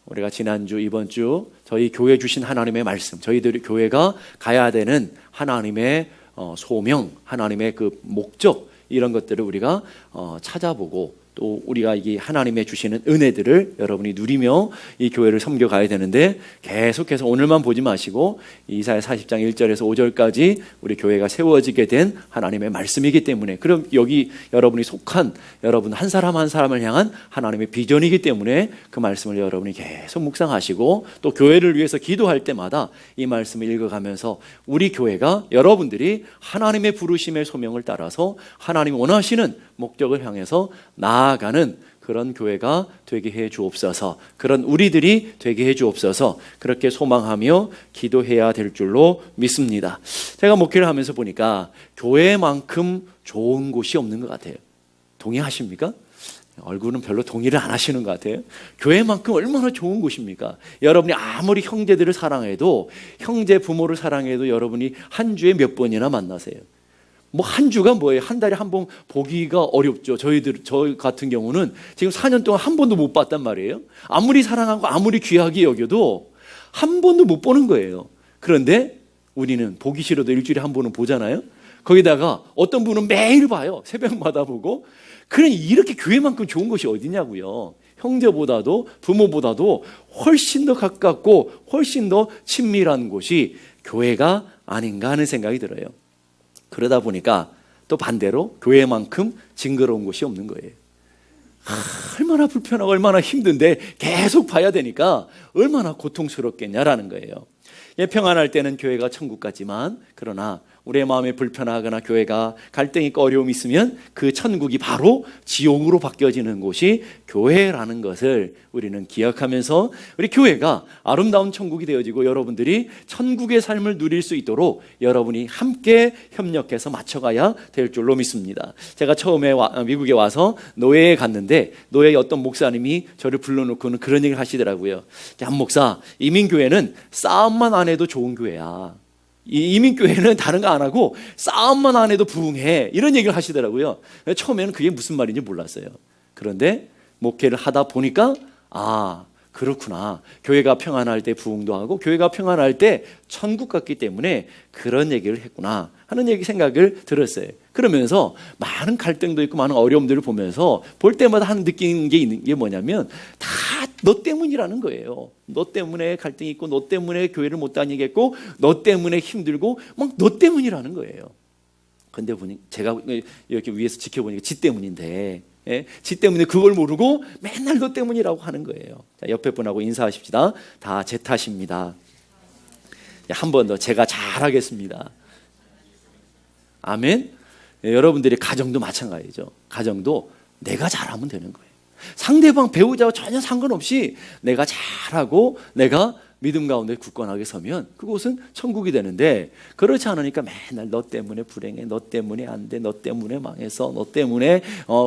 우리가 지난주 이번 주 저희 교회 주신 하나님의 말씀, 저희들이 교회가 가야 되는 하나님의 소명, 하나님의 그 목적, 이런 것들을 우리가 찾아보고 또 우리가 이 하나님의 주시는 은혜들을 여러분이 누리며 이 교회를 섬겨가야 되는데, 계속해서 오늘만 보지 마시고 이사야 40장 1절에서 5절까지 우리 교회가 세워지게 된 하나님의 말씀이기 때문에, 그럼 여기 여러분이 속한 여러분 한 사람 한 사람을 향한 하나님의 비전이기 때문에 그 말씀을 여러분이 계속 묵상하시고 또 교회를 위해서 기도할 때마다 이 말씀을 읽어가면서 우리 교회가 여러분들이 하나님의 부르심의 소명을 따라서 하나님이 원하시는 목적을 향해서 나아가는 그런 교회가 되게 해 주옵소서, 그런 우리들이 되게 해 주옵소서, 그렇게 소망하며 기도해야 될 줄로 믿습니다. 제가 목회를 하면서 보니까 교회만큼 좋은 곳이 없는 것 같아요. 동의하십니까? 얼굴은 별로 동의를 안 하시는 것 같아요. 교회만큼 얼마나 좋은 곳입니까? 여러분이 아무리 형제들을 사랑해도, 형제 부모를 사랑해도 여러분이 한 주에 몇 번이나 만나세요? 뭐 한 주가 뭐예요? 한 달에 한 번 보기가 어렵죠. 저 같은 경우는 지금 4년 동안 한 번도 못 봤단 말이에요. 아무리 사랑하고 아무리 귀하게 여겨도 한 번도 못 보는 거예요. 그런데 우리는 보기 싫어도 일주일에 한 번은 보잖아요. 거기다가 어떤 분은 매일 봐요. 새벽마다 보고. 그러니 이렇게 교회만큼 좋은 것이 어디냐고요. 형제보다도 부모보다도 훨씬 더 가깝고 훨씬 더 친밀한 곳이 교회가 아닌가 하는 생각이 들어요. 그러다 보니까 또 반대로 교회만큼 징그러운 곳이 없는 거예요. 얼마나 불편하고 얼마나 힘든데 계속 봐야 되니까 얼마나 고통스럽겠냐라는 거예요. 평안할 때는 교회가 천국 같지만, 그러나 우리의 마음에 불편하거나 교회가 갈등이 있고 어려움이 있으면 그 천국이 바로 지옥으로 바뀌어지는 곳이 교회라는 것을 우리는 기억하면서 우리 교회가 아름다운 천국이 되어지고 여러분들이 천국의 삶을 누릴 수 있도록 여러분이 함께 협력해서 맞춰가야 될 줄로 믿습니다. 제가 처음에 미국에 와서 노예에 갔는데 노예의 어떤 목사님이 저를 불러놓고는 그런 얘기를 하시더라고요. 한 목사, 이민교회는 싸움만 안 해도 좋은 교회야. 이 이민교회는 다른 거 안 하고 싸움만 안 해도 부흥해, 이런 얘기를 하시더라고요. 처음에는 그게 무슨 말인지 몰랐어요. 그런데 목회를 하다 보니까 그렇구나, 교회가 평안할 때 부흥도 하고 교회가 평안할 때 천국 같기 때문에 그런 얘기를 했구나 하는 생각을 들었어요. 그러면서 많은 갈등도 있고 많은 어려움들을 보면서 볼 때마다 느끼는 게 있는 게 뭐냐면, 다 너 때문이라는 거예요. 너 때문에 갈등이 있고, 너 때문에 교회를 못 다니겠고, 너 때문에 힘들고, 막 너 때문이라는 거예요. 근데 보니 제가 이렇게 위에서 지켜보니까 지 때문인데, 지 때문에 그걸 모르고 맨날 너 때문이라고 하는 거예요. 자, 옆에 분하고 인사하십시다. 다 제 탓입니다. 한 번 더, 제가 잘하겠습니다. 아멘. 여러분들의 가정도 마찬가지죠. 가정도 내가 잘하면 되는 거예요. 상대방 배우자와 전혀 상관없이 내가 잘하고 내가 믿음 가운데 굳건하게 서면 그곳은 천국이 되는데, 그렇지 않으니까 맨날 너 때문에 불행해, 너 때문에 안 돼, 너 때문에 망해서, 너 때문에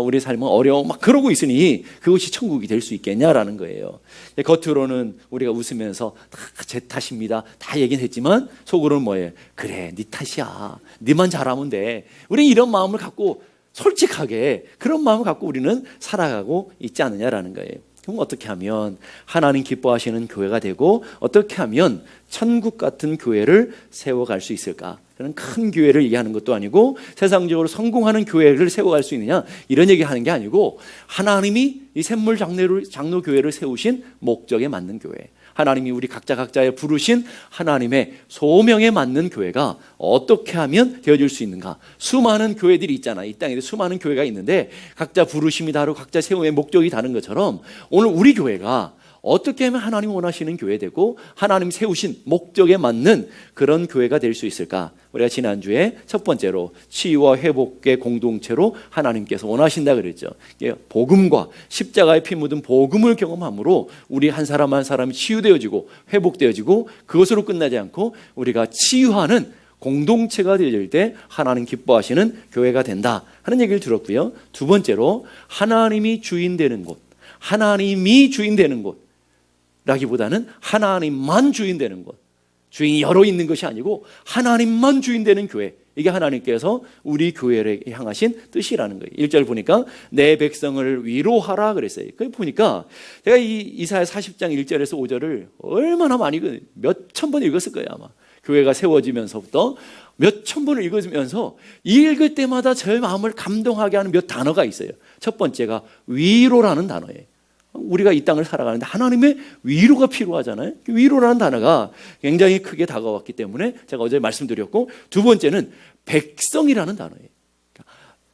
우리 삶은 어려워, 막 그러고 있으니 그것이 천국이 될 수 있겠냐라는 거예요. 겉으로는 우리가 웃으면서 다 제 탓입니다 다 얘기는 했지만 속으로는 뭐예요? 그래, 네 탓이야, 네만 잘하면 돼. 우리 이런 마음을 갖고, 솔직하게 그런 마음을 갖고 우리는 살아가고 있지 않느냐라는 거예요. 그럼 어떻게 하면 하나님 기뻐하시는 교회가 되고, 어떻게 하면 천국 같은 교회를 세워갈 수 있을까? 그런 큰 교회를 얘기하는 것도 아니고, 세상적으로 성공하는 교회를 세워갈 수 있느냐, 이런 얘기하는 게 아니고, 하나님이 이 샘물 장로 교회를 세우신 목적에 맞는 교회, 하나님이 우리 각자의 부르신 하나님의 소명에 맞는 교회가 어떻게 하면 되어질 수 있는가. 수많은 교회들이 있잖아요. 이 땅에 수많은 교회가 있는데 각자 부르심이 다르고 각자 세움의 목적이 다른 것처럼, 오늘 우리 교회가 어떻게 하면 하나님 원하시는 교회 되고 하나님 세우신 목적에 맞는 그런 교회가 될 수 있을까? 우리가 지난주에 첫 번째로 치유와 회복의 공동체로 하나님께서 원하신다 그랬죠. 복음과 십자가의 피 묻은 복음을 경험함으로 우리 한 사람 한 사람이 치유되어지고 회복되어지고, 그것으로 끝나지 않고 우리가 치유하는 공동체가 되어질 때 하나님 기뻐하시는 교회가 된다 하는 얘기를 들었고요. 두 번째로 하나님이 주인 되는 곳, 하나님이 주인 되는 곳 라기보다는 하나님만 주인 되는 것, 주인이 여러 있는 것이 아니고 하나님만 주인 되는 교회, 이게 하나님께서 우리 교회를 향하신 뜻이라는 거예요. 1절 보니까 내 백성을 위로하라 그랬어요. 그 보니까 제가 이 이사야 40장 1절에서 5절을 얼마나 많이 몇천 번 읽었을 거예요. 아마 교회가 세워지면서부터 몇천 번을 읽으면서 읽을 때마다 제 마음을 감동하게 하는 몇 단어가 있어요. 첫 번째가 위로라는 단어예요. 우리가 이 땅을 살아가는데 하나님의 위로가 필요하잖아요. 위로라는 단어가 굉장히 크게 다가왔기 때문에 제가 어제 말씀드렸고, 두 번째는 백성이라는 단어예요.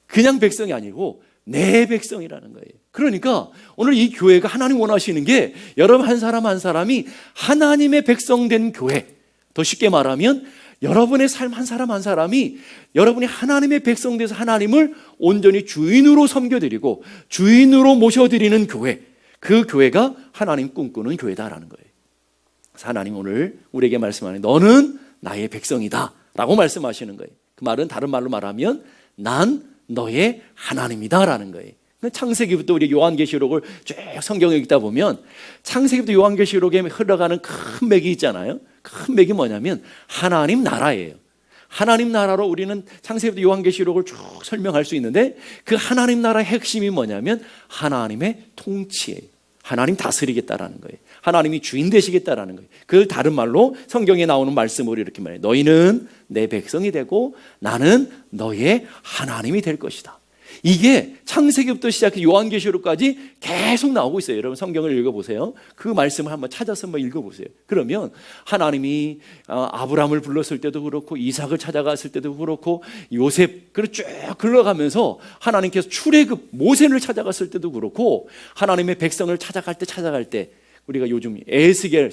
그냥 백성이 아니고 내 백성이라는 거예요. 그러니까 오늘 이 교회가 하나님 원하시는 게 여러분 한 사람 한 사람이 하나님의 백성된 교회, 더 쉽게 말하면 여러분의 삶 한 사람 한 사람이 여러분이 하나님의 백성 돼서 하나님을 온전히 주인으로 섬겨드리고 주인으로 모셔드리는 교회, 그 교회가 하나님 꿈꾸는 교회다라는 거예요. 그래서 하나님 오늘 우리에게 말씀하는, 너는 나의 백성이다 라고 말씀하시는 거예요. 그 말은 다른 말로 말하면 난 너의 하나님이다 라는 거예요. 창세기부터 우리 요한계시록을 쭉 성경을 읽다 보면 창세기부터 요한계시록에 흘러가는 큰 맥이 있잖아요. 큰 맥이 뭐냐면 하나님 나라예요. 하나님 나라로 우리는 창세기부터 요한계시록을 쭉 설명할 수 있는데, 그 하나님 나라의 핵심이 뭐냐면 하나님의 통치예요. 하나님 다스리겠다라는 거예요. 하나님이 주인 되시겠다라는 거예요. 그 다른 말로 성경에 나오는 말씀으로 이렇게 말해요. 너희는 내 백성이 되고 나는 너의 하나님이 될 것이다. 이게 창세기부터 시작해 요한계시록까지 계속 나오고 있어요. 여러분 성경을 읽어보세요. 그 말씀을 한번 찾아서 한번 읽어보세요. 그러면 하나님이 아브라함을 불렀을 때도 그렇고 이삭을 찾아갔을 때도 그렇고 요셉 쭉 흘러가면서 하나님께서 출애굽 모세를 찾아갔을 때도 그렇고 하나님의 백성을 찾아갈 때 우리가 요즘 에스겔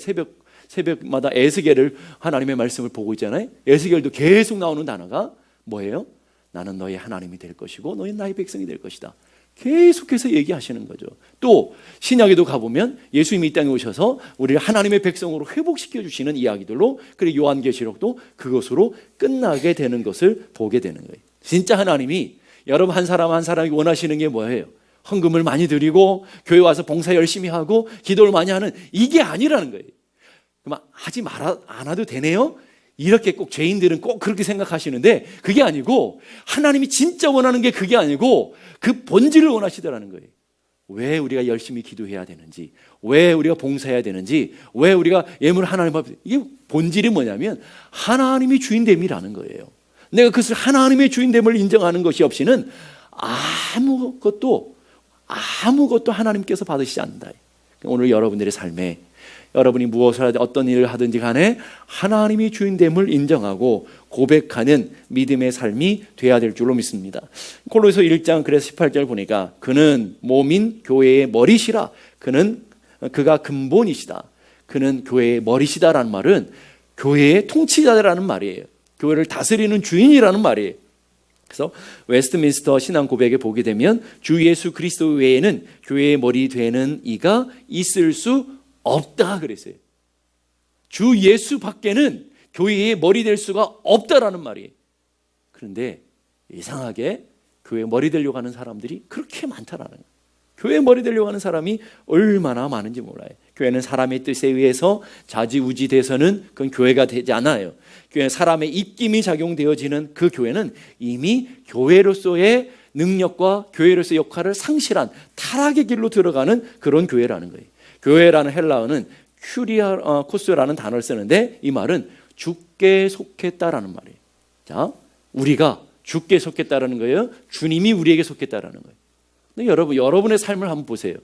새벽마다 에스겔을 하나님의 말씀을 보고 있잖아요. 에스겔도 계속 나오는 단어가 뭐예요? 나는 너의 하나님이 될 것이고 너희는 나의 백성이 될 것이다. 계속해서 얘기하시는 거죠. 또 신약에도 가보면 예수님이 이 땅에 오셔서 우리를 하나님의 백성으로 회복시켜 주시는 이야기들로, 그리고 요한계시록도 그것으로 끝나게 되는 것을 보게 되는 거예요. 진짜 하나님이 여러분 한 사람 한 사람이 원하시는 게 뭐예요? 헌금을 많이 드리고 교회 와서 봉사 열심히 하고 기도를 많이 하는 이게 아니라는 거예요. 그만 하지 않아도 되네요? 이렇게 꼭 죄인들은 꼭 그렇게 생각하시는데 그게 아니고, 하나님이 진짜 원하는 게 그게 아니고 그 본질을 원하시더라는 거예요. 왜 우리가 열심히 기도해야 되는지, 왜 우리가 봉사해야 되는지, 왜 우리가 예물을 하나님 앞에, 이게 본질이 뭐냐면 하나님이 주인됨이라는 거예요. 내가 그것을 하나님의 주인됨을 인정하는 것이 없이는 아무것도 하나님께서 받으시지 않는다. 오늘 여러분들의 삶에 여러분이 무엇을 하든 어떤 일을 하든지 간에 하나님이 주인됨을 인정하고 고백하는 믿음의 삶이 돼야 될 줄로 믿습니다. 골로새서 1장 그래서 18절 보니까 그는 몸인 교회의 머리시라. 그가 근본이시다. 그는 교회의 머리시다라는 말은 교회의 통치자라는 말이에요. 교회를 다스리는 주인이라는 말이에요. 그래서 웨스트민스터 신앙 고백에 보게 되면 주 예수 그리스도 외에는 교회의 머리 되는 이가 있을 수 없다 그랬어요. 주 예수 밖에는 교회의 머리 될 수가 없다라는 말이에요. 그런데 이상하게 교회 머리 되려고 하는 사람들이 그렇게 많다라는 거예요. 교회 머리 되려고 하는 사람이 얼마나 많은지 몰라요. 교회는 사람의 뜻에 의해서 좌지우지 돼서는 그건 교회가 되지 않아요. 교회는 사람의 입김이 작용되어지는 그 교회는 이미 교회로서의 능력과 교회로서의 역할을 상실한 타락의 길로 들어가는 그런 교회라는 거예요. 교회라는 헬라어는 큐리아코스라는 단어를 쓰는데 이 말은 주께 속했다라는 말이에요. 자, 우리가 주께 속했다라는 거예요. 주님이 우리에게 속했다라는 거예요. 근데 여러분의 삶을 한번 보세요.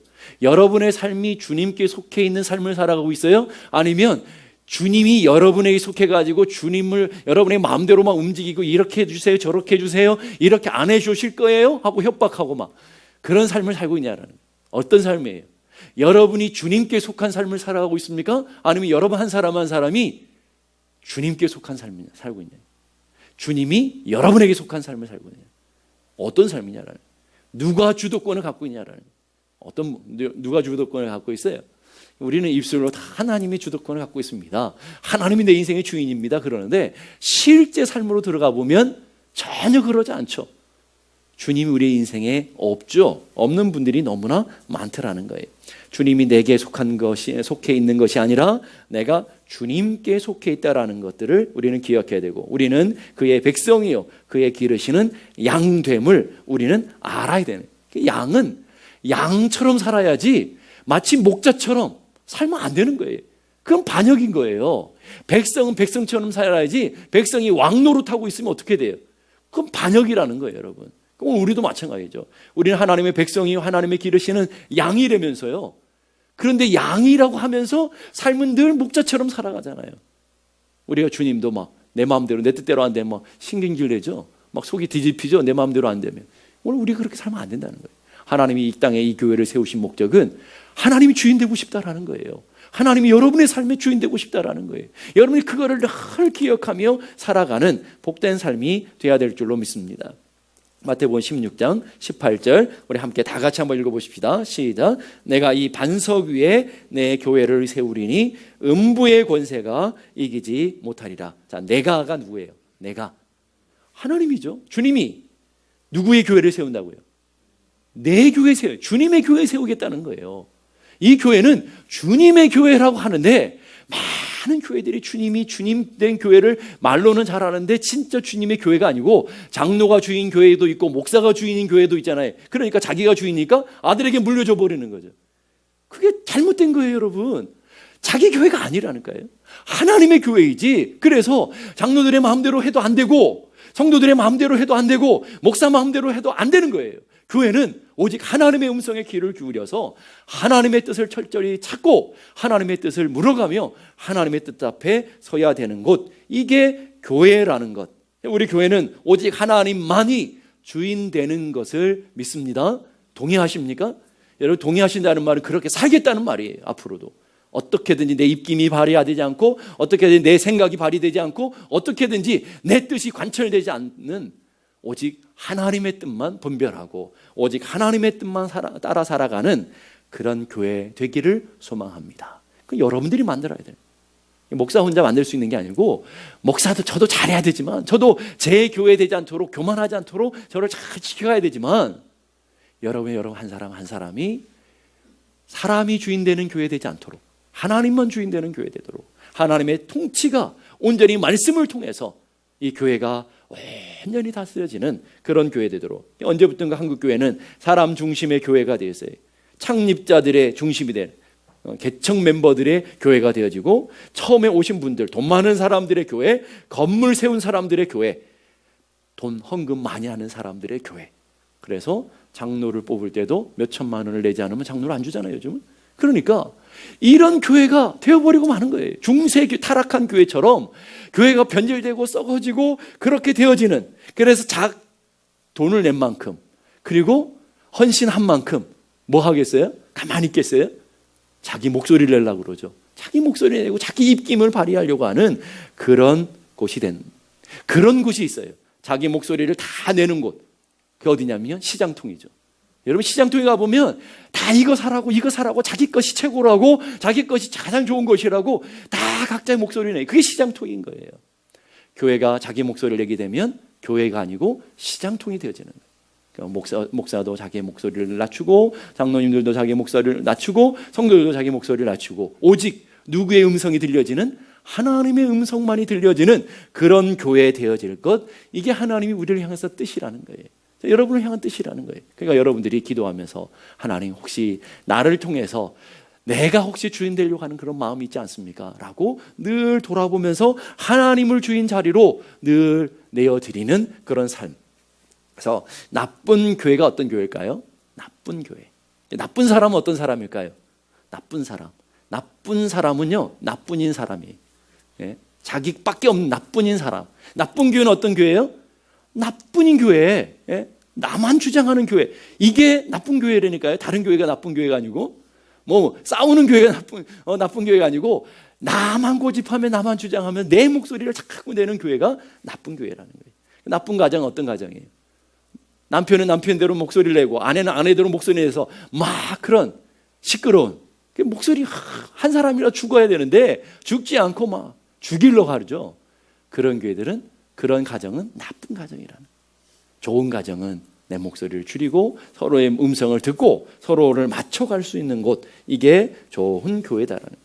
여러분의 삶이 주님께 속해 있는 삶을 살아가고 있어요? 아니면 주님이 여러분에게 속해가지고 주님을 여러분의 마음대로만 움직이고 이렇게 해주세요, 저렇게 해주세요, 이렇게 안 해주실 거예요? 하고 협박하고 막 그런 삶을 살고 있냐라는 거예요. 어떤 삶이에요? 여러분이 주님께 속한 삶을 살아가고 있습니까? 아니면 여러분 한 사람 한 사람이 주님께 속한 삶을 살고 있냐? 주님이 여러분에게 속한 삶을 살고 있냐? 어떤 삶이냐라는 거예요. 누가 주도권을 갖고 있냐라는 거예요. 누가 주도권을 갖고 있어요? 우리는 입술로 다 하나님이 주도권을 갖고 있습니다. 하나님이 내 인생의 주인입니다. 그러는데 실제 삶으로 들어가 보면 전혀 그러지 않죠. 주님이 우리 인생에 없죠. 없는 분들이 너무나 많더라는 거예요. 주님이 내게 속해 있는 것이 아니라 내가 주님께 속해 있다라는 것들을 우리는 기억해야 되고, 우리는 그의 백성이요 그의 기르시는 양됨을 우리는 알아야 되는 거예요. 양은 양처럼 살아야지 마치 목자처럼 살면 안 되는 거예요. 그건 반역인 거예요. 백성은 백성처럼 살아야지, 백성이 왕노릇하고 있으면 어떻게 돼요? 그건 반역이라는 거예요, 여러분. 그럼 우리도 마찬가지죠. 우리는 하나님의 백성이요 하나님의 기르시는 양이라면서요. 그런데 양이라고 하면서 삶은 늘 목자처럼 살아가잖아요. 우리가 주님도 막 내 마음대로 내 뜻대로 안 되면 막 신경질 내죠. 막 속이 뒤집히죠. 내 마음대로 안 되면. 오늘 우리가 그렇게 살면 안 된다는 거예요. 하나님이 이 땅에 이 교회를 세우신 목적은 하나님이 주인 되고 싶다라는 거예요. 하나님이 여러분의 삶의 주인 되고 싶다라는 거예요. 여러분이 그거를 늘 기억하며 살아가는 복된 삶이 돼야 될 줄로 믿습니다. 마태복음 16장 18절 우리 함께 다 같이 한번 읽어보십시다. 시작. 내가 이 반석 위에 내 교회를 세우리니 음부의 권세가 이기지 못하리라. 자, 내가가 누구예요? 내가. 하나님이죠. 주님이 누구의 교회를 세운다고요? 내 교회 세워요. 주님의 교회 세우겠다는 거예요. 이 교회는 주님의 교회라고 하는데, 많은 교회들이 주님이 주님 된 교회를 말로는 잘하는데 진짜 주님의 교회가 아니고, 장로가 주인 교회도 있고 목사가 주인인 교회도 있잖아요. 그러니까 자기가 주인이니까 아들에게 물려줘 버리는 거죠. 그게 잘못된 거예요, 여러분. 자기 교회가 아니라니까요. 하나님의 교회이지. 그래서 장로들의 마음대로 해도 안 되고, 성도들의 마음대로 해도 안 되고, 목사 마음대로 해도 안 되는 거예요. 교회는 오직 하나님의 음성에 귀를 기울여서 하나님의 뜻을 철저히 찾고 하나님의 뜻을 물어가며 하나님의 뜻 앞에 서야 되는 곳, 이게 교회라는 것. 우리 교회는 오직 하나님만이 주인 되는 것을 믿습니다. 동의하십니까? 여러분, 동의하신다는 말은 그렇게 살겠다는 말이에요. 앞으로도 어떻게든지 내 입김이 발휘되지 않고, 어떻게든지 내 생각이 발휘되지 않고, 어떻게든지 내 뜻이 관철되지 않는, 오직 하나님의 뜻만 분별하고 오직 하나님의 뜻만 따라 살아가는 그런 교회 되기를 소망합니다. 그 여러분들이 만들어야 돼요. 목사 혼자 만들 수 있는 게 아니고, 목사도 저도 잘해야 되지만, 저도 제 교회 되지 않도록, 교만하지 않도록 저를 잘 지켜가야 되지만, 여러분 한 사람 한 사람이 사람이 주인 되는 교회 되지 않도록, 하나님만 주인 되는 교회 되도록, 하나님의 통치가 온전히 말씀을 통해서 이 교회가 완전히 다스려지는 그런 교회 되도록. 언제부턴가 한국 교회는 사람 중심의 교회가 되었어요. 창립자들의 중심이 된 개척 멤버들의 교회가 되어지고, 처음에 오신 분들, 돈 많은 사람들의 교회, 건물 세운 사람들의 교회, 돈 헌금 많이 하는 사람들의 교회. 그래서 장로를 뽑을 때도 몇 천만 원을 내지 않으면 장로를 안 주잖아요, 요즘은. 그러니까 이런 교회가 되어버리고 마는 거예요. 중세 타락한 교회처럼 교회가 변질되고 썩어지고 그렇게 되어지는, 그래서 돈을 낸 만큼, 그리고 헌신한 만큼 뭐 하겠어요? 가만히 있겠어요? 자기 목소리를 내려고 그러죠. 자기 목소리 내고 자기 입김을 발휘하려고 하는 그런 곳이 그런 곳이 있어요. 자기 목소리를 다 내는 곳. 그게 어디냐면 시장통이죠. 여러분, 시장통에 가보면 다 이거 사라고 자기 것이 최고라고, 자기 것이 가장 좋은 것이라고 다 각자의 목소리를 내요. 그게 시장통인 거예요. 교회가 자기 목소리를 내게 되면 교회가 아니고 시장통이 되어지는 거예요. 그러니까 목사도 자기의 목소리를 낮추고, 장로님들도 자기의 목소리를 낮추고, 성도들도 자기의 목소리를 낮추고, 오직 누구의 음성이 들려지는? 하나님의 음성만이 들려지는 그런 교회 되어질 것, 이게 하나님이 우리를 향해서 뜻이라는 거예요. 여러분을 향한 뜻이라는 거예요. 그러니까 여러분들이 기도하면서, 하나님 혹시 나를 통해서 내가 혹시 주인 되려고 하는 그런 마음이 있지 않습니까? 라고 늘 돌아보면서 하나님을 주인 자리로 늘 내어드리는 그런 삶. 그래서 나쁜 교회가 어떤 교회일까요? 나쁜 교회. 나쁜 사람은 어떤 사람일까요? 나쁜 사람은요, 나뿐인 사람이에요. 예? 자기밖에 없는 나뿐인 사람. 나쁜 교회는 어떤 교회예요? 나뿐인 교회. 예? 나만 주장하는 교회. 이게 나쁜 교회라니까요. 다른 교회가 나쁜 교회가 아니고, 뭐 싸우는 교회가 나쁜 교회가 아니고, 나만 고집하며 나만 주장하며 내 목소리를 자꾸 내는 교회가 나쁜 교회라는 거예요. 나쁜 가정은 어떤 가정이에요? 남편은 남편대로 목소리를 내고, 아내는 아내대로 목소리 내서 막 그런 시끄러운, 목소리 한 사람이라 죽어야 되는데 죽지 않고 막 죽이려고 하죠. 그런 교회들은, 그런 가정은 나쁜 가정이라는. 좋은 가정은 내 목소리를 줄이고 서로의 음성을 듣고 서로를 맞춰갈 수 있는 곳, 이게 좋은 교회다라는 거예요.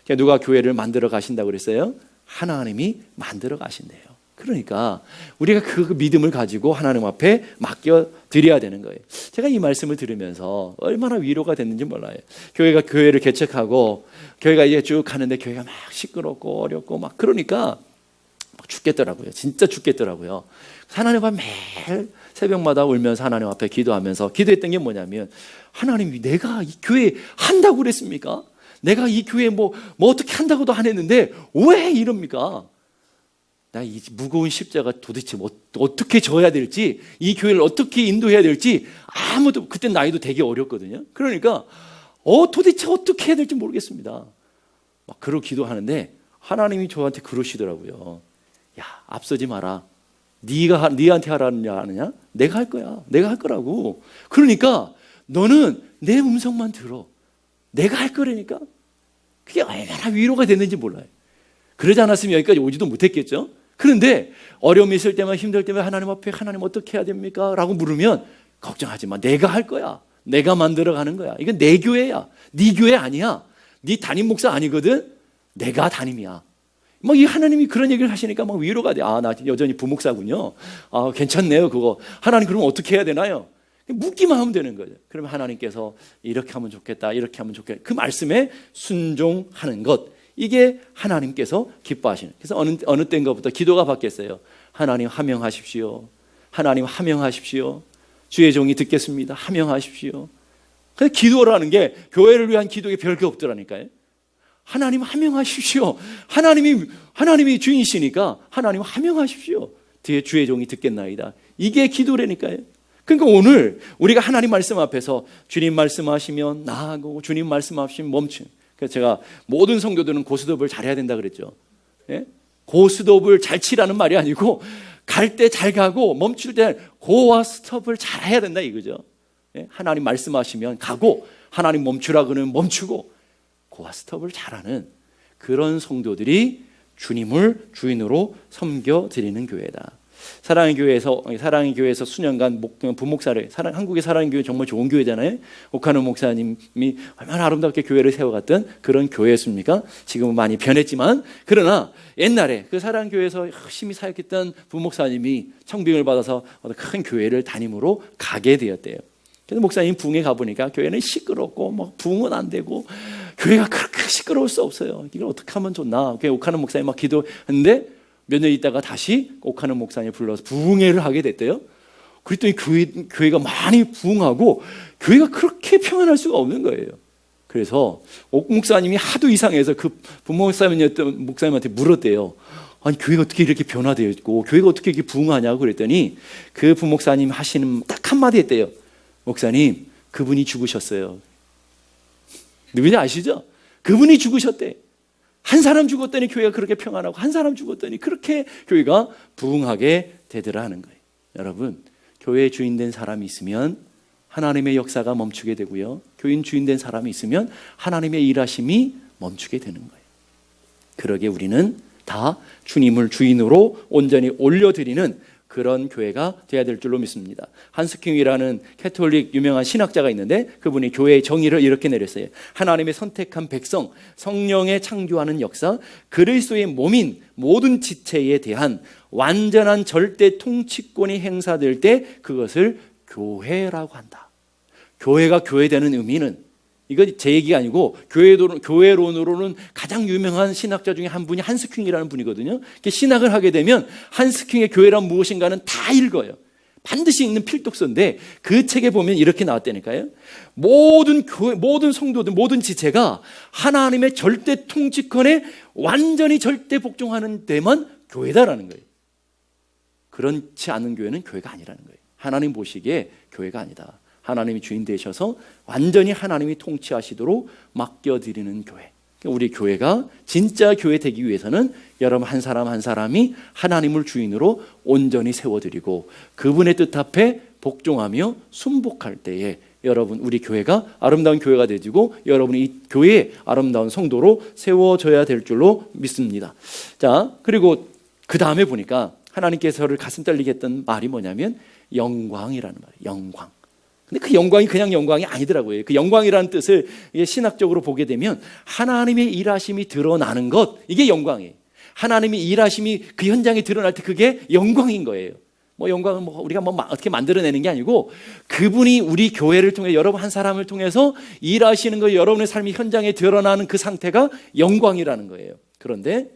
그러니까 누가 교회를 만들어 가신다고 그랬어요? 하나님이 만들어 가신대요. 그러니까 우리가 그 믿음을 가지고 하나님 앞에 맡겨 드려야 되는 거예요. 제가 이 말씀을 들으면서 얼마나 위로가 됐는지 몰라요. 교회를 개척하고 교회가 이제 쭉 가는데 교회가 막 시끄럽고 어렵고 막 그러니까 막 죽겠더라고요. 진짜 죽겠더라고요. 하나님 앞에 매일 새벽마다 울면서 하나님 앞에 기도하면서 기도했던 게 뭐냐면, 하나님이 내가 이 교회 한다고 그랬습니까? 내가 이 교회 뭐 어떻게 한다고도 안 했는데 왜 이럽니까? 나 이 무거운 십자가 도대체 어떻게 져야 될지, 이 교회를 어떻게 인도해야 될지 아무도, 그때 나이도 되게 어렸거든요. 그러니까 도대체 어떻게 해야 될지 모르겠습니다. 막 그러고 기도하는데 하나님이 저한테 그러시더라고요. 야, 앞서지 마라. 니한테 하라느냐? 내가 할 거야. 내가 할 거라고. 그러니까 너는 내 음성만 들어. 내가 할 거라니까. 그게 얼마나 위로가 됐는지 몰라요. 그러지 않았으면 여기까지 오지도 못했겠죠. 그런데 어려움이 있을 때만, 힘들 때만 하나님 앞에, 하나님 어떻게 해야 됩니까? 라고 물으면 걱정하지 마. 내가 할 거야. 내가 만들어가는 거야. 이건 내 교회야. 네 교회 아니야. 네 담임 목사 아니거든. 내가 담임이야. 막 이 하나님이 그런 얘기를 하시니까 막 위로가 돼. 아, 나 여전히 부목사군요. 아, 괜찮네요. 그거. 하나님 그러면 어떻게 해야 되나요? 묻기만 하면 되는 거죠. 그러면 하나님께서 이렇게 하면 좋겠다, 이렇게 하면 좋겠다. 그 말씀에 순종하는 것. 이게 하나님께서 기뻐하시는. 그래서 어느 때인가부터 기도가 바뀌었어요. 하나님 하명하십시오. 하나님 하명하십시오. 주의 종이 듣겠습니다. 하명하십시오. 그래서 기도라는 게 교회를 위한 기도에 별게 없더라니까요. 하나님 하명하십시오. 하나님이 주인이시니까 하나님 하명하십시오. 뒤에 주의 종이 듣겠나이다. 이게 기도라니까요. 그러니까 오늘 우리가 하나님 말씀 앞에서 주님 말씀하시면 나아가고 주님 말씀하시면 멈춘. 그래서 제가 모든 성도들은 고스톱을 잘해야 된다 그랬죠. 예? 고스톱을 잘 치라는 말이 아니고 갈 때 잘 가고 멈출 때 고와 스톱을 잘 해야 된다 이거죠. 예? 하나님 말씀하시면 가고 하나님 멈추라 그러면 멈추고 고와 스톱을 잘하는 그런 성도들이 주님을 주인으로 섬겨드리는 교회다. 사랑의 교회에서 수년간 부목사를, 한국의 사랑의 교회 정말 좋은 교회잖아요. 오카노 목사님이 얼마나 아름답게 교회를 세워갔던 그런 교회였습니까? 지금은 많이 변했지만, 그러나 옛날에 그 사랑의 교회에서 열심히 사역했던 부목사님이 청빙을 받아서 큰 교회를 담임으로 가게 되었대요. 그래서 목사님 부흥에 가보니까 교회는 시끄럽고 막 부흥은 안 되고 교회가 그렇게 시끄러울 수 없어요. 이걸 어떻게 하면 좋나? 오카노 목사님 막 기도했는데 몇 년 있다가 다시 오카노 목사님 불러서 부흥회를 하게 됐대요. 그랬더니 교회가 많이 부흥하고 교회가 그렇게 평안할 수가 없는 거예요. 그래서 옥 목사님이 하도 이상해서 그 부목사님이었던 목사님한테 물었대요. 아니, 교회가 어떻게 이렇게 변화되어 있고 교회가 어떻게 이렇게 부흥하냐고 그랬더니 그 부목사님 하시는 딱 한마디 했대요. 목사님, 그분이 죽으셨어요. 누군지 아시죠? 그분이 죽으셨대. 한 사람 죽었더니 교회가 그렇게 평안하고 한 사람 죽었더니 그렇게 교회가 부흥하게 되더라 하는 거예요. 여러분, 교회의 주인 된 사람이 있으면 하나님의 역사가 멈추게 되고요. 교인 주인 된 사람이 있으면 하나님의 일하심이 멈추게 되는 거예요. 그러게 우리는 다 주님을 주인으로 온전히 올려드리는 그런 교회가 돼야 될 줄로 믿습니다. 한스킹이라는 캐톨릭 유명한 신학자가 있는데 그분이 교회의 정의를 이렇게 내렸어요. 하나님의 선택한 백성, 성령의 창조하는 역사, 그리스도의 몸인 모든 지체에 대한 완전한 절대 통치권이 행사될 때 그것을 교회라고 한다. 교회가 교회되는 의미는, 이거 제 얘기가 아니고 교회론으로는 가장 유명한 신학자 중에 한 분이 한스킹이라는 분이거든요. 신학을 하게 되면 한스킹의 교회란 무엇인가는 다 읽어요. 반드시 읽는 필독서인데 그 책에 보면 이렇게 나왔다니까요. 모든 교회, 모든 성도들, 모든 지체가 하나님의 절대 통치권에 완전히 절대 복종하는 데만 교회다라는 거예요. 그렇지 않은 교회는 교회가 아니라는 거예요. 하나님 보시기에 교회가 아니다. 하나님이 주인 되셔서 완전히 하나님이 통치하시도록 맡겨드리는 교회. 우리 교회가 진짜 교회 되기 위해서는 여러분 한 사람 한 사람이 하나님을 주인으로 온전히 세워드리고 그분의 뜻 앞에 복종하며 순복할 때에 여러분, 우리 교회가 아름다운 교회가 되지고 여러분이 이 교회의 아름다운 성도로 세워져야 될 줄로 믿습니다. 자, 그리고 그 다음에 보니까 하나님께서 저를 가슴 떨리게 했던 말이 뭐냐면 영광이라는 말이에요. 영광. 근데 그 영광이 그냥 영광이 아니더라고요. 그 영광이라는 뜻을 신학적으로 보게 되면 하나님의 일하심이 드러나는 것, 이게 영광이에요. 하나님의 일하심이 그 현장에 드러날 때 그게 영광인 거예요. 뭐 영광은 뭐 우리가 뭐 어떻게 만들어내는 게 아니고 그분이 우리 교회를 통해 여러분 한 사람을 통해서 일하시는 거, 여러분의 삶이 현장에 드러나는 그 상태가 영광이라는 거예요. 그런데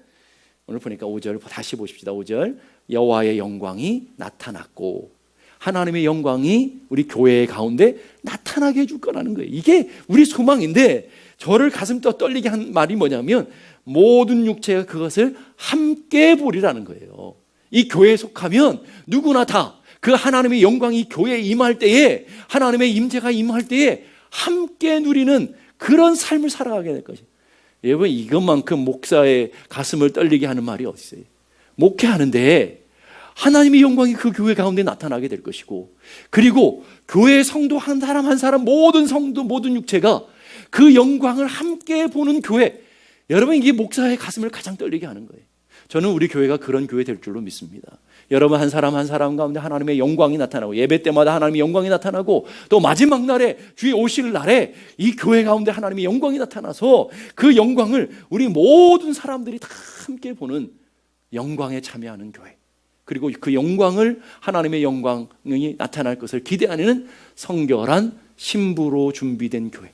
오늘 보니까 5절 다시 보십시다. 5절 여호와의 영광이 나타났고, 하나님의 영광이 우리 교회 가운데 나타나게 해줄 거라는 거예요. 이게 우리 소망인데, 저를 가슴 떨리게 한 말이 뭐냐면 모든 육체가 그것을 함께 보리라는 거예요. 이 교회에 속하면 누구나 다 그 하나님의 영광이 교회에 임할 때에, 하나님의 임재가 임할 때에 함께 누리는 그런 삶을 살아가게 될 것이에요. 여러분, 이것만큼 목사의 가슴을 떨리게 하는 말이 어디 있어요? 목회하는데 하나님의 영광이 그 교회 가운데 나타나게 될 것이고, 그리고 교회의 성도 한 사람 한 사람, 모든 성도, 모든 육체가 그 영광을 함께 보는 교회, 여러분, 이게 목사의 가슴을 가장 떨리게 하는 거예요. 저는 우리 교회가 그런 교회 될 줄로 믿습니다. 여러분 한 사람 한 사람 가운데 하나님의 영광이 나타나고, 예배 때마다 하나님의 영광이 나타나고, 또 마지막 날에 주의 오실 날에 이 교회 가운데 하나님의 영광이 나타나서 그 영광을 우리 모든 사람들이 다 함께 보는 영광에 참여하는 교회, 그리고 그 영광을, 하나님의 영광이 나타날 것을 기대하는 성결한 신부로 준비된 교회,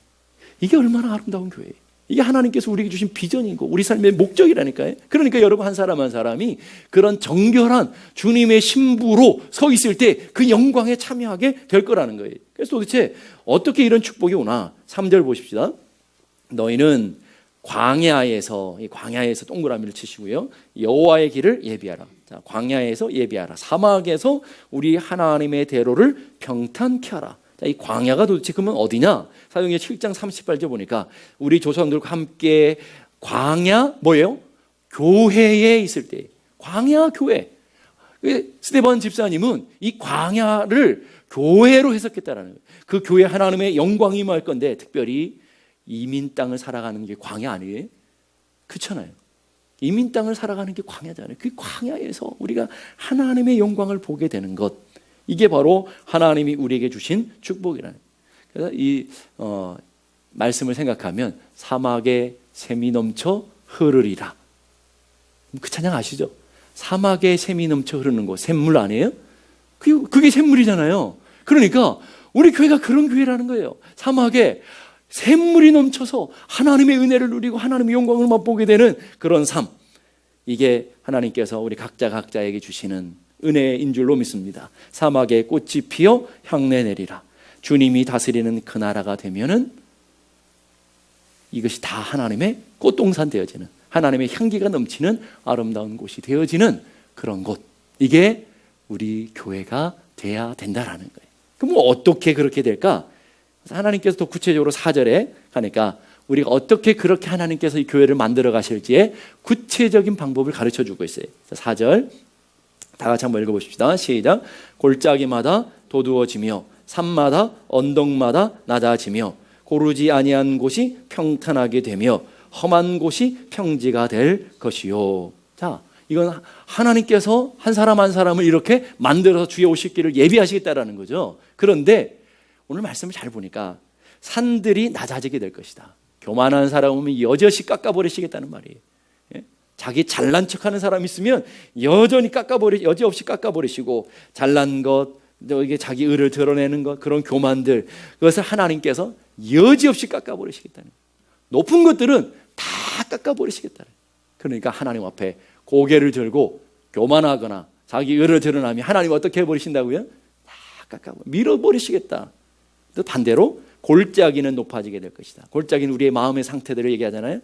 이게 얼마나 아름다운 교회예요. 이게 하나님께서 우리에게 주신 비전이고 우리 삶의 목적이라니까요. 그러니까 여러분 한 사람 한 사람이 그런 정결한 주님의 신부로 서 있을 때 그 영광에 참여하게 될 거라는 거예요. 그래서 도대체 어떻게 이런 축복이 오나? 3절 보십시다. 너희는 광야에서, 이 광야에서 동그라미를 치시고요, 여호와의 길을 예비하라. 자, 광야에서 예비하라. 사막에서 우리 하나님의 대로를 평탄케 하라. 자, 이 광야가 도대체 그러면 어디냐? 사도행전 7장 38절 보니까 우리 조상들과 함께 광야 뭐예요? 교회에 있을 때, 광야 교회. 스데반 집사님은 이 광야를 교회로 해석했다라는 거예요. 그 교회 하나님의 영광이 임할 건데, 특별히 이민 땅을 살아가는 게 광야 아니에요? 그렇잖아요. 이민 땅을 살아가는 게 광야잖아요. 그 광야에서 우리가 하나님의 영광을 보게 되는 것, 이게 바로 하나님이 우리에게 주신 축복이라는. 그래서 이 말씀을 생각하면 사막에 샘이 넘쳐 흐르리라. 그 찬양 아시죠? 사막에 샘이 넘쳐 흐르는 곳, 샘물 아니에요? 그게 샘물이잖아요. 그러니까 우리 교회가 그런 교회라는 거예요. 사막에 샘물이 넘쳐서 하나님의 은혜를 누리고 하나님의 영광을 맛보게 되는 그런 삶, 이게 하나님께서 우리 각자에게 주시는 은혜인 줄로 믿습니다. 사막에 꽃이 피어 향내 내리라. 주님이 다스리는 그 나라가 되면은 이것이 다 하나님의 꽃동산 되어지는, 하나님의 향기가 넘치는 아름다운 곳이 되어지는 그런 곳, 이게 우리 교회가 돼야 된다라는 거예요. 그럼 어떻게 그렇게 될까? 하나님께서 더 구체적으로 4절에 가니까 우리가 어떻게 그렇게 하나님께서 이 교회를 만들어 가실지의 구체적인 방법을 가르쳐 주고 있어요. 4절 다 같이 한번 읽어보십시다. 시작. 골짜기마다 도두어지며 산마다 언덕마다 낮아지며 고르지 아니한 곳이 평탄하게 되며 험한 곳이 평지가 될 것이요. 자, 이건 하나님께서 한 사람 한 사람을 이렇게 만들어서 주의 오실 길을 예비하시겠다라는 거죠. 그런데 오늘 말씀을 잘 보니까 산들이 낮아지게 될 것이다. 교만한 사람은 여지없이 깎아버리시겠다는 말이에요. 자기 잘난 척하는 사람 있으면 여지없이 깎아버리시고, 잘난 것, 이게 자기 의를 드러내는 것, 그런 교만들, 그것을 하나님께서 여지없이 깎아버리시겠다는 거예요. 높은 것들은 다 깎아버리시겠다는 거예요. 그러니까 하나님 앞에 고개를 들고 교만하거나 자기 의를 드러나면 하나님 어떻게 해버리신다고요? 다 밀어버리시겠다. 또 반대로 골짜기는 높아지게 될 것이다. 골짜기는 우리의 마음의 상태들을 얘기하잖아요.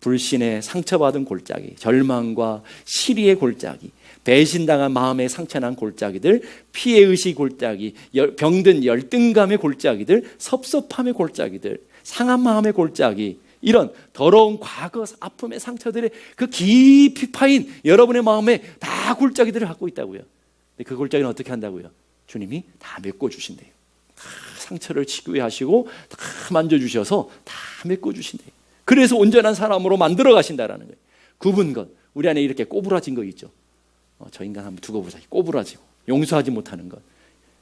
불신에 상처받은 골짜기, 절망과 시리의 골짜기, 배신당한 마음에 상처난 골짜기들, 피해의식 골짜기, 병든 열등감의 골짜기들, 섭섭함의 골짜기들, 상한 마음의 골짜기, 이런 더러운 과거 아픔의 상처들의 그 깊이 파인 여러분의 마음에 다 골짜기들을 갖고 있다고요. 근데 그 골짜기는 어떻게 한다고요? 주님이 다 메꿔주신대요. 다 상처를 치유하시고 다 만져주셔서 다 메꿔주신대요. 그래서 온전한 사람으로 만들어 가신다라는 거예요. 굽은 것, 우리 안에 이렇게 꼬부라진 거 있죠. 저 인간 한번 두고 보자. 꼬부라지고 용서하지 못하는 것,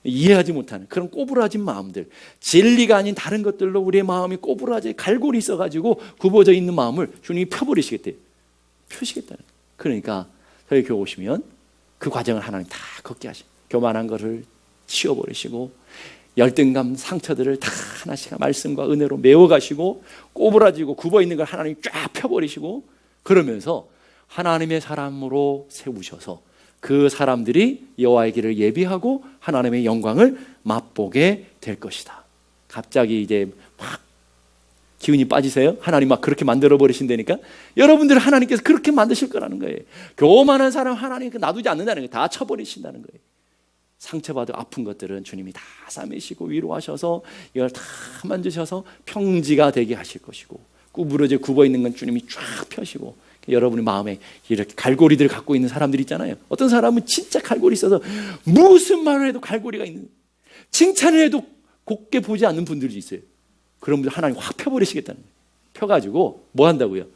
이해하지 못하는 그런 꼬부라진 마음들, 진리가 아닌 다른 것들로 우리의 마음이 꼬부라져 갈골이 있어가지고 굽어져 있는 마음을 주님이 펴버리시겠대요. 펴시겠다는. 그러니까 저희 교회 오시면 그 과정을 하나님 다 걷게 하시고, 교만한 것을 치워버리시고, 열등감 상처들을 다 하나씩 말씀과 은혜로 메워가시고, 꼬부라지고 굽어있는 걸 하나님 쫙 펴버리시고, 그러면서 하나님의 사람으로 세우셔서 그 사람들이 여호와의 길을 예비하고 하나님의 영광을 맛보게 될 것이다. 갑자기 이제 막 기운이 빠지세요? 하나님 막 그렇게 만들어 버리신다니까. 여러분들을 하나님께서 그렇게 만드실 거라는 거예요. 교만한 사람 하나님 놔두지 않는다는 거예요. 다 쳐버리신다는 거예요. 상처받은 아픈 것들은 주님이 다 싸매시고 위로하셔서 이걸 다 만드셔서 평지가 되게 하실 것이고, 구부러져 굽어 있는 건 주님이 쫙 펴시고, 여러분의 마음에 이렇게 갈고리들을 갖고 있는 사람들 있잖아요. 어떤 사람은 진짜 갈고리 있어서 무슨 말을 해도 갈고리가 있는, 칭찬을 해도 곱게 보지 않는 분들이 있어요. 그런 분들 하나님 확 펴버리시겠다는 거예요. 펴가지고 뭐 한다고요?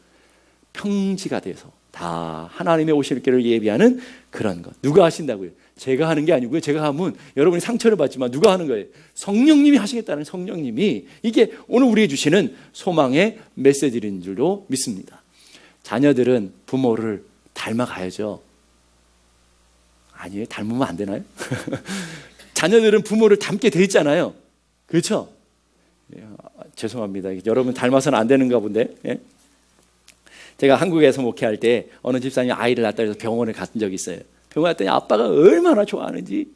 평지가 돼서 다 하나님의 오실 길을 예비하는 그런 것. 누가 하신다고요? 제가 하는 게 아니고요. 제가 하면 여러분이 상처를 받지만 누가 하는 거예요? 성령님이 하시겠다는, 성령님이. 이게 오늘 우리에게 주시는 소망의 메시지인 줄로 믿습니다. 자녀들은 부모를 닮아가야죠. 아니에요? 닮으면 안 되나요? 자녀들은 부모를 닮게 돼 있잖아요. 그렇죠? 죄송합니다. 여러분 닮아서는 안 되는가 본데. 예? 제가 한국에서 목회할 때 어느 집사님이 아이를 낳았다 해서 병원에 갔던 적이 있어요. 병원에 갔더니 아빠가 얼마나 좋아하는지,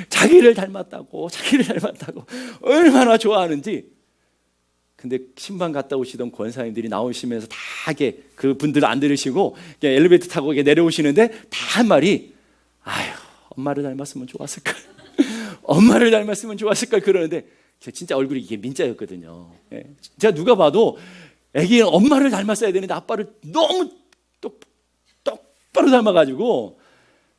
자기를 닮았다고 얼마나 좋아하는지. 근데 신방 갔다 오시던 권사님들이 나오시면서 다 이게 그분들 안 들으시고 엘리베이터 타고 내려오시는데 다 한 말이, 아휴, 엄마를 닮았으면 좋았을걸. 엄마를 닮았으면 좋았을걸. 그러는데 진짜 얼굴이 이게 민자였거든요. 예. 제가 누가 봐도 애기는 엄마를 닮았어야 되는데 아빠를 너무 똑바로 닮아가지고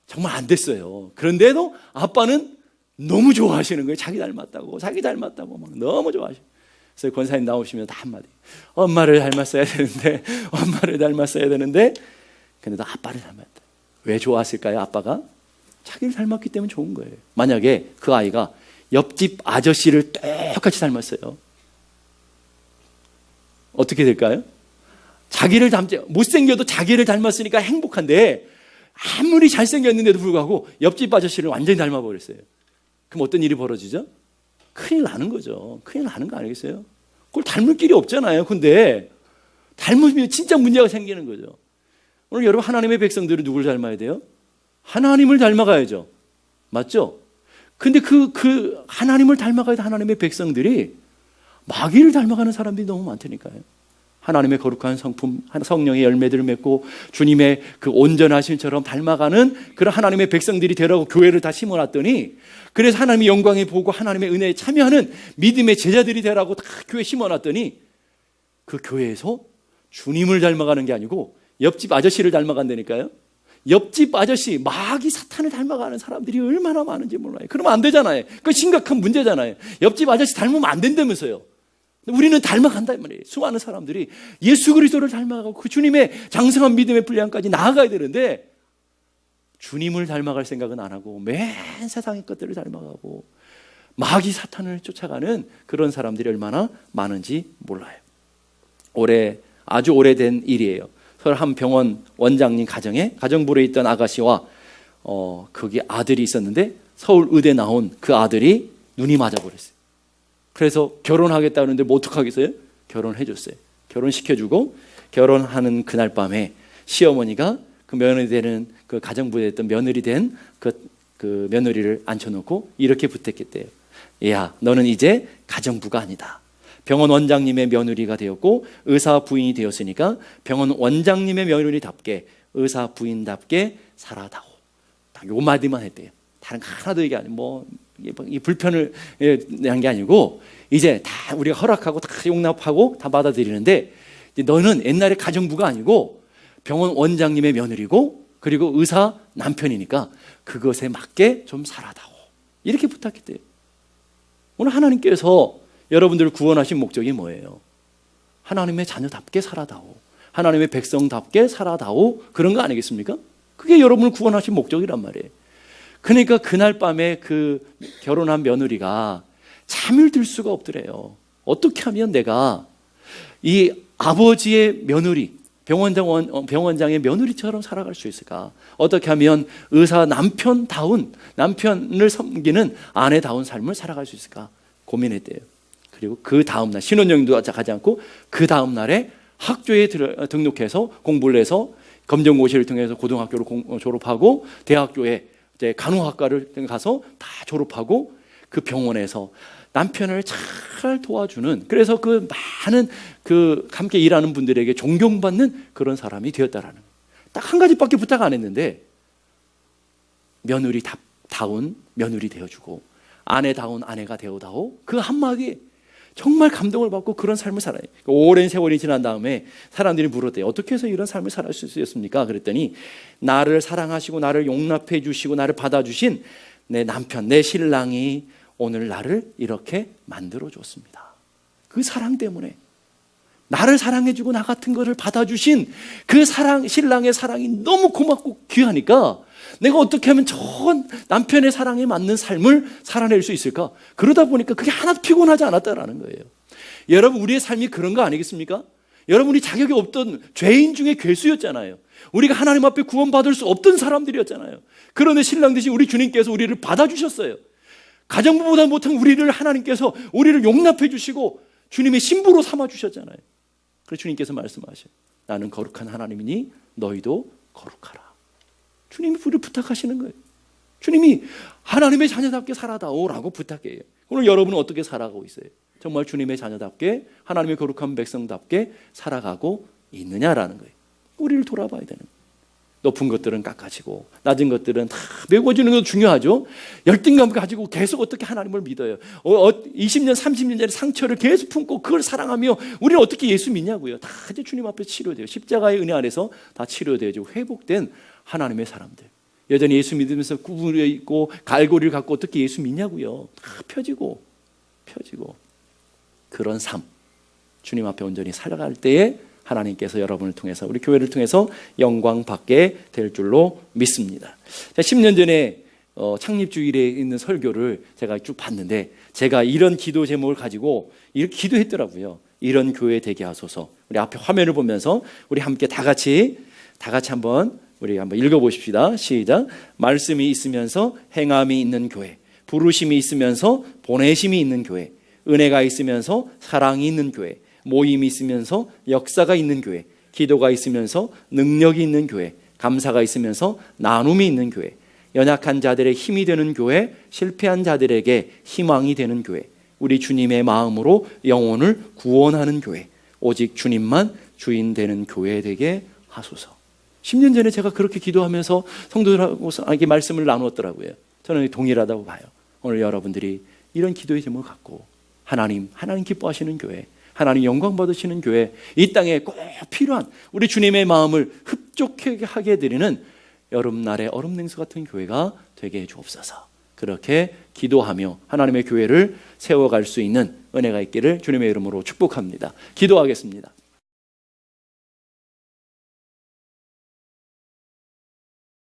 정말 안 됐어요. 그런데도 아빠는 너무 좋아하시는 거예요. 자기 닮았다고 막 너무 좋아하시고. 그래서 권사님 나오시면 다 한마디, 엄마를 닮았어야 되는데 근데도 아빠를 닮았다. 왜 좋았을까요? 아빠가 자기를 닮았기 때문에 좋은 거예요. 만약에 그 아이가 옆집 아저씨를 똑같이 닮았어요, 어떻게 될까요? 자기를 못생겨도 자기를 닮았으니까 행복한데, 아무리 잘생겼는데도 불구하고 옆집 아저씨를 완전히 닮아버렸어요. 그럼 어떤 일이 벌어지죠? 큰일 나는 거죠. 큰일 나는 거 아니겠어요? 그걸 닮을 길이 없잖아요. 근데 닮으면 진짜 문제가 생기는 거죠. 오늘 여러분, 하나님의 백성들은 누굴 닮아야 돼요? 하나님을 닮아가야죠. 맞죠? 근데 그 하나님을 닮아가야 돼. 하나님의 백성들이 마귀를 닮아가는 사람들이 너무 많다니까요. 하나님의 거룩한 성품, 성령의 열매들을 맺고 주님의 그 온전하심처럼 닮아가는 그런 하나님의 백성들이 되라고 교회를 다 심어놨더니, 그래서 하나님의 영광에 보고 하나님의 은혜에 참여하는 믿음의 제자들이 되라고 다 교회에 심어놨더니, 그 교회에서 주님을 닮아가는 게 아니고 옆집 아저씨를 닮아간다니까요. 옆집 아저씨, 마귀 사탄을 닮아가는 사람들이 얼마나 많은지 몰라요. 그러면 안 되잖아요. 그건 심각한 문제잖아요. 옆집 아저씨 닮으면 안 된다면서요. 우리는 닮아간단 말이에요. 수많은 사람들이 예수 그리스도를 닮아가고 그 주님의 장성한 믿음의 분량까지 나아가야 되는데, 주님을 닮아갈 생각은 안 하고 맨 세상의 것들을 닮아가고 마귀 사탄을 쫓아가는 그런 사람들이 얼마나 많은지 몰라요. 아주 오래된 일이에요. 서울 한 병원 원장님 가정에 가정부에 있던 아가씨와 거기 아들이 있었는데, 서울 의대 나온 그 아들이 눈이 맞아버렸어요. 그래서 결혼하겠다는데 뭐 어떡하겠어요? 결혼해줬어요. 결혼시켜주고, 결혼하는 그날 밤에 시어머니가 그 며느리 되는, 그 가정부에 있던 며느리 된 그 며느리를 앉혀놓고 이렇게 부탁했대요. 야, 너는 이제 가정부가 아니다. 병원 원장님의 며느리가 되었고 의사 부인이 되었으니까 병원 원장님의 며느리답게 의사 부인답게 살아다오. 딱 요 마디만 했대요. 다른 거 하나도 얘기 안 해. 이 불편을 한 게 아니고, 이제 다 우리가 허락하고 다 용납하고 다 받아들이는데, 너는 옛날에 가정부가 아니고 병원 원장님의 며느리고 그리고 의사 남편이니까 그것에 맞게 좀 살아다오. 이렇게 부탁했대요. 오늘 하나님께서 여러분들을 구원하신 목적이 뭐예요? 하나님의 자녀답게 살아다오, 하나님의 백성답게 살아다오, 그런 거 아니겠습니까? 그게 그게 여러분을 구원하신 목적이란 말이에요. 그러니까 그날 밤에 그 결혼한 며느리가 잠을 들 수가 없더래요. 어떻게 하면 내가 이 아버지의 며느리, 병원장의 며느리처럼 살아갈 수 있을까? 어떻게 하면 의사 남편다운, 남편을 섬기는 아내다운 삶을 살아갈 수 있을까? 고민했대요. 그리고 그 다음날, 신혼여행도 가지 않고 그 다음날에 학교에 등록해서 공부를 해서 검정고시를 통해서 고등학교를 졸업하고 대학교에 이제 간호학과를 가서 다 졸업하고 그 병원에서 남편을 잘 도와주는, 그래서 그 많은 그 함께 일하는 분들에게 존경받는 그런 사람이 되었다라는 거예요. 딱 한 가지밖에 부탁 안 했는데 며느리다운 며느리 되어주고 아내다운 아내가 되어다오, 그 한마디에 정말 감동을 받고 그런 삶을 살아요. 오랜 세월이 지난 다음에 사람들이 물었대요. 어떻게 해서 이런 삶을 살 수 있었습니까? 그랬더니 나를 사랑하시고 나를 용납해 주시고 나를 받아주신 내 남편, 내 신랑이 오늘 나를 이렇게 만들어줬습니다. 그 사랑 때문에, 나를 사랑해주고 나 같은 것을 받아주신 그 사랑, 신랑의 사랑이 너무 고맙고 귀하니까 내가 어떻게 하면 저 남편의 사랑에 맞는 삶을 살아낼 수 있을까? 그러다 보니까 그게 하나도 피곤하지 않았다라는 거예요. 여러분, 우리의 삶이 그런 거 아니겠습니까? 여러분이 자격이 없던 죄인 중에 괴수였잖아요. 우리가 하나님 앞에 구원받을 수 없던 사람들이었잖아요. 그런데 신랑 되신 우리 주님께서 우리를 받아주셨어요. 가정부보다 못한 우리를 하나님께서 우리를 용납해 주시고 주님의 신부로 삼아 주셨잖아요. 그래서 주님께서 말씀하셔요. 나는 거룩한 하나님이니 너희도 거룩하라. 주님이 우리를 부탁하시는 거예요. 주님이 하나님의 자녀답게 살아다오라고 부탁해요. 오늘 여러분은 어떻게 살아가고 있어요? 정말 주님의 자녀답게, 하나님의 거룩한 백성답게 살아가고 있느냐라는 거예요. 우리를 돌아봐야 되는 거예요. 높은 것들은 깎아지고 낮은 것들은 다 메워주는 것도 중요하죠. 열등감 가지고 계속 어떻게 하나님을 믿어요? 20년, 30년 전에 상처를 계속 품고 그걸 사랑하며 우리는 어떻게 예수 믿냐고요. 다 이제 주님 앞에 치료돼요. 십자가의 은혜 안에서 다 치료되죠. 회복된 하나님의 사람들. 여전히 예수 믿으면서 구부려 있고 갈고리를 갖고 어떻게 예수 믿냐고요. 다 펴지고 그런 삶, 주님 앞에 온전히 살아갈 때에 하나님께서 여러분을 통해서, 우리 교회를 통해서 영광 받게 될 줄로 믿습니다. 10년 전에 창립주일에 있는 설교를 제가 쭉 봤는데 제가 이런 기도 제목을 가지고 이렇게 기도했더라고요. 이런 교회 되게 하소서. 우리 앞에 화면을 보면서 우리 함께 다 같이 한번 우리 한번 읽어보십시다. 시작. 말씀이 있으면서 행함이 있는 교회, 부르심이 있으면서 보내심이 있는 교회, 은혜가 있으면서 사랑이 있는 교회, 모임이 있으면서 역사가 있는 교회, 기도가 있으면서 능력이 있는 교회, 감사가 있으면서 나눔이 있는 교회, 연약한 자들의 힘이 되는 교회, 실패한 자들에게 희망이 되는 교회, 우리 주님의 마음으로 영혼을 구원하는 교회, 오직 주님만 주인 되는 교회 되게 하소서. 10년 전에 제가 그렇게 기도하면서 성도들하고 이렇게 말씀을 나누었더라고요. 저는 동일하다고 봐요. 오늘 여러분들이 이런 기도의 제목을 갖고 하나님 기뻐하시는 교회, 하나님 영광 받으시는 교회, 이 땅에 꼭 필요한 우리 주님의 마음을 흡족하게 하게 드리는 여름날의 얼음냉수 같은 교회가 되게 해주옵소서. 그렇게 기도하며 하나님의 교회를 세워갈 수 있는 은혜가 있기를 주님의 이름으로 축복합니다. 기도하겠습니다.